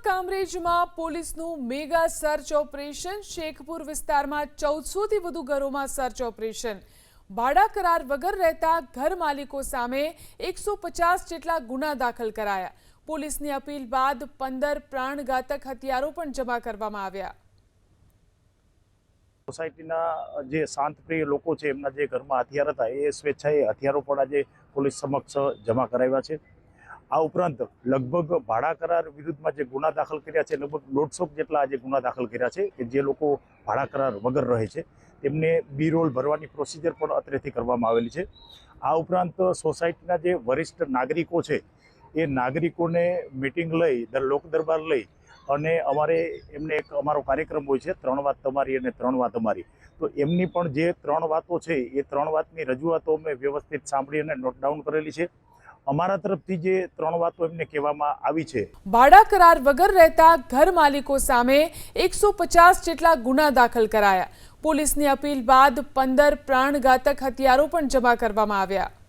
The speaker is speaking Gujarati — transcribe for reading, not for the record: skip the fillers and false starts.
કામરેજમાં પોલીસનું મેગા સર્ચ ઓપરેશન। શેખપુર વિસ્તારમાં 1400 થી વધુ ઘરોમાં સર્ચ ઓપરેશન। ભાડા કરાર વગર રહેતા ઘર માલિકો સામે 150 જેટલા ગુના દાખલ કરાયા। પોલીસની અપીલ બાદ 15 પ્રાણઘાતક હથિયારો પણ જમા કરવામાં આવ્યા। સોસાયટીના જે શાંતપ્રિય લોકો છે એમના જે ઘરમાં હથિયાર હતા એ સ્વેચ્છાએ હથિયારો પણ આજે પોલીસ સમક્ષ જમા કરાવ્યા છે। આ ઉપરાંત લગભગ ભાડા કરાર વિરુદ્ધમાં જે ગુના દાખલ કર્યા છે લગભગ 150 જેટલા આજે ગુના દાખલ કર્યા છે કે જે લોકો ભાડા કરાર વગર રહે છે તેમને બી રોલ ભરવાની પ્રોસિજર પણ અત્રેથી કરવામાં આવેલી છે। આ ઉપરાંત સોસાયટીના જે વરિષ્ઠ નાગરિકો છે એ નાગરિકોને મિટિંગ લઈ લોક દરબાર લઈ અને અમારે એમને એક અમારો કાર્યક્રમ હોય છે 3 વાત તમારી અને 3 વાત અમારી। તો એમની પણ જે 3 વાતો છે એ 3 વાતની રજૂઆતો અમે વ્યવસ્થિત સાંભળી અને નોટ ડાઉન કરેલી છે। અમારા તરફથી જે 3 વાતો એમને કહેવામાં આવી છે। ભાડા કરાર વગર રહેતા ઘર માલિકો સામે 150 જેટલા ગુના દાખલ કરાયા। પોલીસની અપીલ બાદ 15 પ્રાણઘાતક હથિયારો પણ જમા કરવામાં આવ્યા।